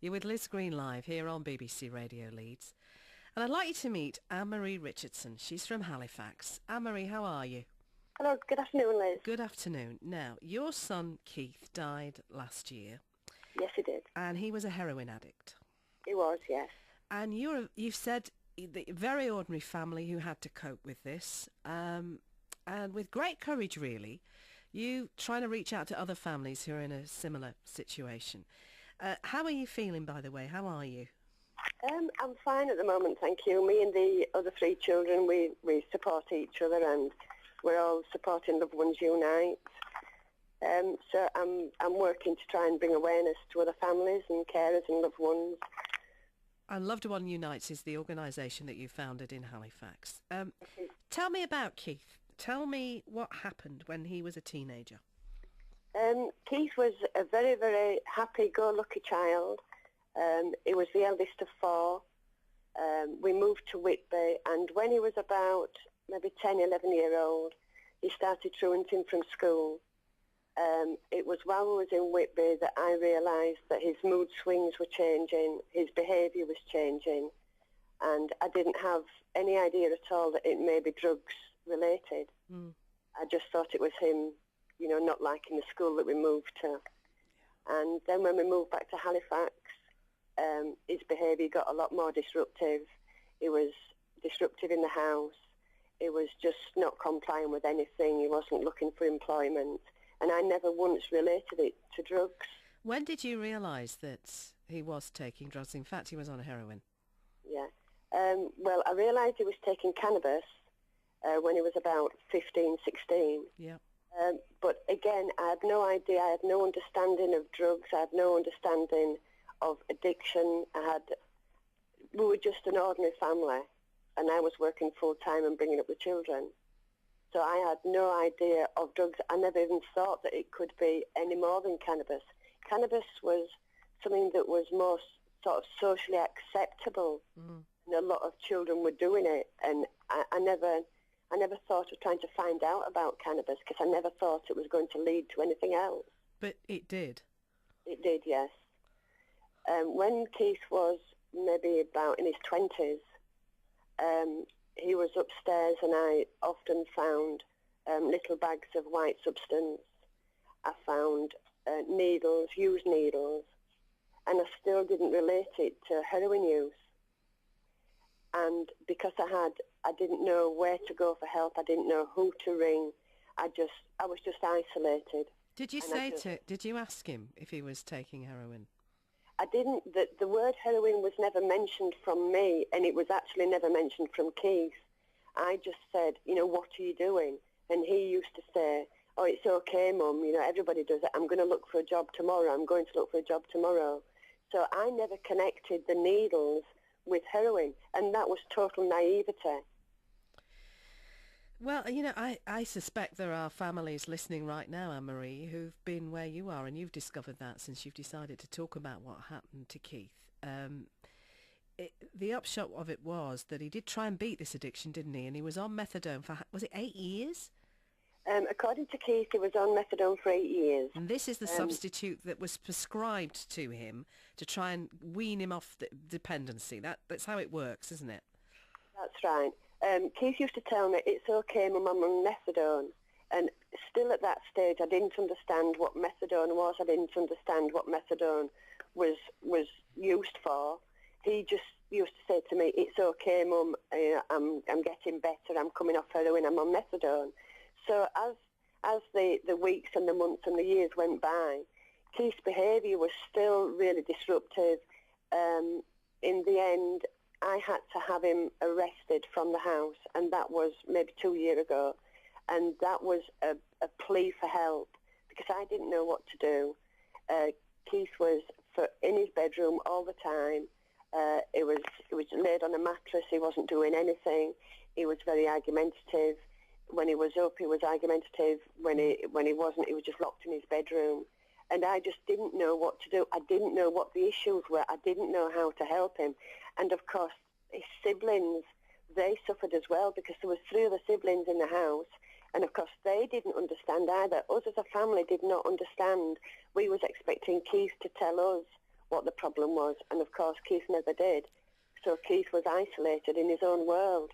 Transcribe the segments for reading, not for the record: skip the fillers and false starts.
You're with Liz Green live here on BBC Radio Leeds. And I'd like you to meet Marie Richardson. She's from Halifax. Marie, how are you? Hello, good afternoon, Liz. Good afternoon. Now, your son Keith died last year. Yes, he did. And he was a heroin addict. He was, yes. And you've said the very ordinary family who had to cope with this, and with great courage, really, you trying to reach out to other families who are in a similar situation. How are you feeling, by the way? How are you? I'm fine at the moment, thank you. Me and the other three children, we support each other, and we're all supporting Loved Ones Unite. So I'm working to try and bring awareness to other families and carers and loved ones. And Loved One Unites is the organisation that you founded in Halifax. Tell me about Keith. Tell me what happened when he was a teenager. Keith was a very, very happy-go-lucky child. He was the eldest of four. We moved to Whitby, and when he was about maybe 10, 11-year-old, he started truanting from school. It was while we was in Whitby that I realised that his mood swings were changing, his behaviour was changing, and I didn't have any idea at all that it may be drugs related. I just thought it was him, not liking the school that we moved to. And then when we moved back to Halifax, his behaviour got a lot more disruptive. He was disruptive in the house. He was just not complying with anything. He wasn't looking for employment. And I never once related it to drugs. When did you realise that he was taking drugs? In fact, he was on heroin. Yeah. Well, I realised he was taking cannabis when he was about 15, 16. Yeah. But again, I had no idea. I had no understanding of drugs. I had no understanding of addiction. We were just an ordinary family, and I was working full-time and bringing up the children. So I had no idea of drugs. I never even thought that it could be any more than cannabis. Cannabis was something that was more sort of socially acceptable, and a lot of children were doing it. And I never thought of trying to find out about cannabis, because I never thought it was going to lead to anything else. But it did. It did, yes. When Keith was maybe about in his 20s, he was upstairs, and I often found little bags of white substance. I found needles, used needles, and I still didn't relate it to heroin use. And because I didn't know where to go for help, I didn't know who to ring, I was just isolated. Did you ask him if he was taking heroin? I didn't. The word heroin was never mentioned from me, and it was actually never mentioned from Keith. I just said, what are you doing? And he used to say, oh, it's okay, Mum, everybody does it. I'm going to look for a job tomorrow. I'm going to look for a job tomorrow. So I never connected the needles with heroin, and that was total naivety. Well, I suspect there are families listening right now, Anne-Marie, who've been where you are, and you've discovered that since you've decided to talk about what happened to Keith. The upshot of it was that he did try and beat this addiction, didn't he? And he was on methadone for, was it 8 years? According to Keith, he was on methadone for 8 years. And this is the substitute that was prescribed to him to try and wean him off the dependency. That's how it works, isn't it? That's right. Keith used to tell me, it's okay, Mum, I'm on methadone. And still at that stage, I didn't understand what methadone was. I didn't understand what methadone was used for. He just used to say to me, it's okay, Mum, I'm getting better, I'm coming off heroin, I'm on methadone. So as the weeks and the months and the years went by, Keith's behaviour was still really disruptive. In the end, I had to have him arrested from the house, and that was maybe 2 years ago. And that was a plea for help, because I didn't know what to do. Keith was in his bedroom all the time. It was laid on a mattress. He wasn't doing anything. He was very argumentative. When he was up, he was argumentative. When he wasn't, he was just locked in his bedroom. And I just didn't know what to do. I didn't know what the issues were. I didn't know how to help him. And of course, his siblings, they suffered as well, because there was 3 other siblings in the house. And of course, they didn't understand either. Us as a family did not understand. We was expecting Keith to tell us what the problem was. And of course, Keith never did. So Keith was isolated in his own world.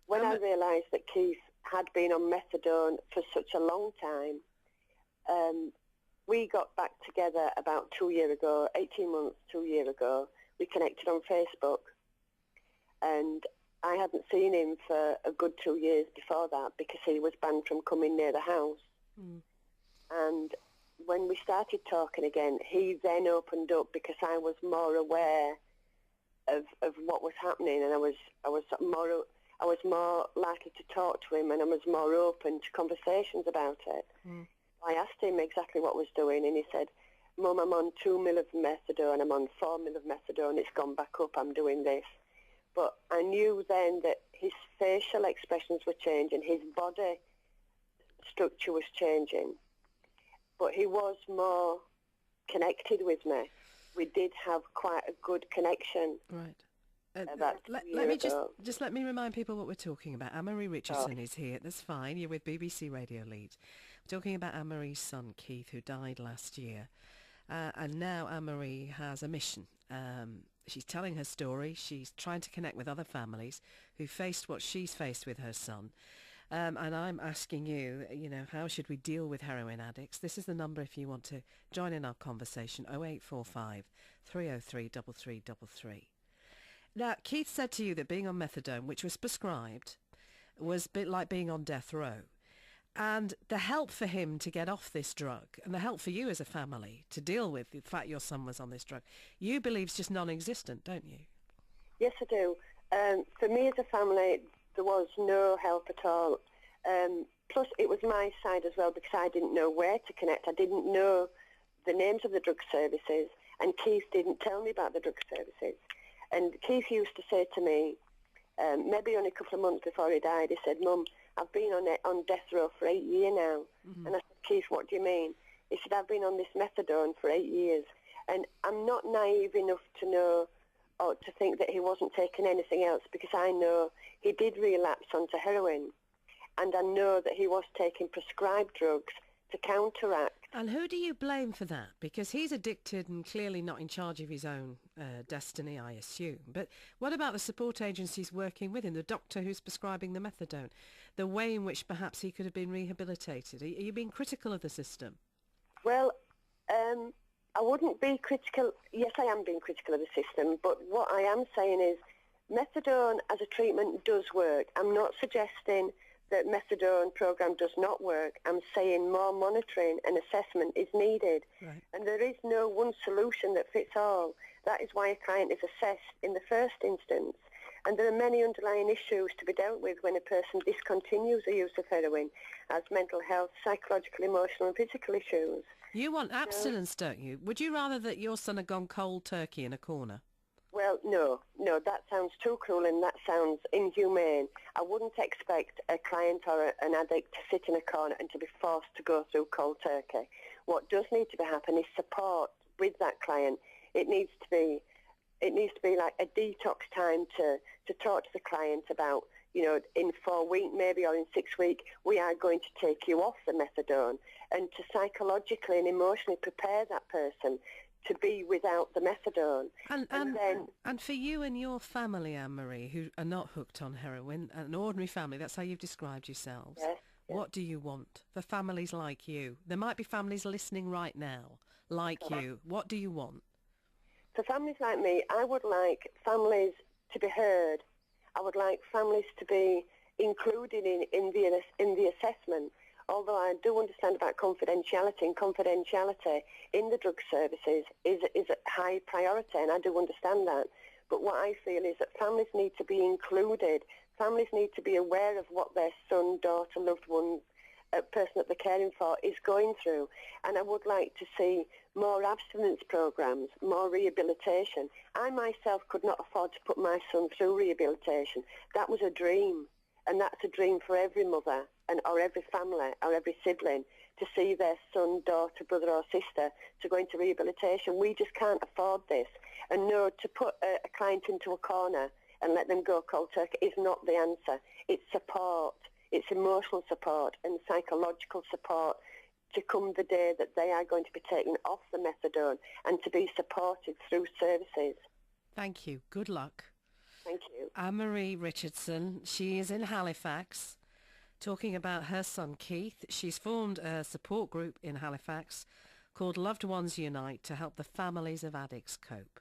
When I realised that Keith had been on methadone for such a long time, we got back together about 2 years ago, 18 months, 2 years ago. We connected on Facebook, and I hadn't seen him for a good 2 years before that because he was banned from coming near the house. And when we started talking again, he then opened up because I was more aware of what was happening, and I was more likely to talk to him, and I was more open to conversations about it. I asked him exactly what I was doing, and he said, Mum, I'm on 2 mil of methadone, I'm on 4 mil of methadone, it's gone back up, I'm doing this. But I knew then that his facial expressions were changing, his body structure was changing, but he was more connected with me. We did have quite a good connection. Right. Let me just let me remind people what we're talking about. Marie Richardson is here. That's fine. You're with BBC Radio Leeds. We're talking about Anne-Marie's son, Keith, who died last year. And now Anne-Marie has a mission. She's telling her story. She's trying to connect with other families who faced what she's faced with her son. And I'm asking you, how should we deal with heroin addicts? This is the number if you want to join in our conversation, 0845 303 3333. Now, Keith said to you that being on methadone, which was prescribed, was a bit like being on death row. And the help for him to get off this drug, and the help for you as a family to deal with the fact your son was on this drug, you believe is just non-existent, don't you? Yes, I do. For me as a family, there was no help at all. Plus, it was my side as well because I didn't know where to connect. I didn't know the names of the drug services, and Keith didn't tell me about the drug services. And Keith used to say to me, maybe only a couple of months before he died, he said, Mum, I've been on death row for 8 years now. And I said, Keith, what do you mean? He said, I've been on this methadone for 8 years. And I'm not naive enough to know or to think that he wasn't taking anything else because I know he did relapse onto heroin. And I know that he was taking prescribed drugs to counteract. And who do you blame for that? Because he's addicted and clearly not in charge of his own destiny, I assume. But what about the support agencies working with him, the doctor who's prescribing the methadone, the way in which perhaps he could have been rehabilitated? Are you being critical of the system? Well, I wouldn't be critical. Yes, I am being critical of the system. But what I am saying is methadone as a treatment does work. I'm not suggesting that methadone program does not work. I'm saying more monitoring and assessment is needed. Right. And there is no one solution that fits all. That is why a client is assessed in the first instance. And there are many underlying issues to be dealt with when a person discontinues the use of heroin, as mental health, psychological, emotional and physical issues. You want abstinence, don't you? Would you rather that your son had gone cold turkey in a corner? Well, no, that sounds too cruel and that sounds inhumane. I wouldn't expect a client or an addict to sit in a corner and to be forced to go through cold turkey. What does need to be happen is support with that client. It needs to be like a detox time to talk to the client about, in 4 weeks maybe or in 6 weeks, we are going to take you off the methadone, and to psychologically and emotionally prepare that person to be without the methadone. And for you and your family, Anne-Marie, who are not hooked on heroin, an ordinary family, that's how you've described yourselves. Yes, yes. What do you want for families like you? There might be families listening right now, like you. What do you want? For families like me, I would like families to be heard. I would like families to be included in the assessment. Although I do understand about confidentiality, and confidentiality in the drug services is a high priority, and I do understand that. But what I feel is that families need to be included. Families need to be aware of what their son, daughter, loved one, person that they're caring for is going through. And I would like to see more abstinence programs, more rehabilitation. I myself could not afford to put my son through rehabilitation. That was a dream, and that's a dream for every mother or every family or every sibling to see their son, daughter, brother or sister to go into rehabilitation. We just can't afford this. And no, to put a client into a corner and let them go cold turkey is not the answer. It's support. It's emotional support and psychological support to come the day that they are going to be taken off the methadone and to be supported through services. Thank you. Good luck. Thank you. Marie Richardson, she is in Halifax talking about her son Keith. She's formed a support group in Halifax called Loved Ones Unite to help the families of addicts cope.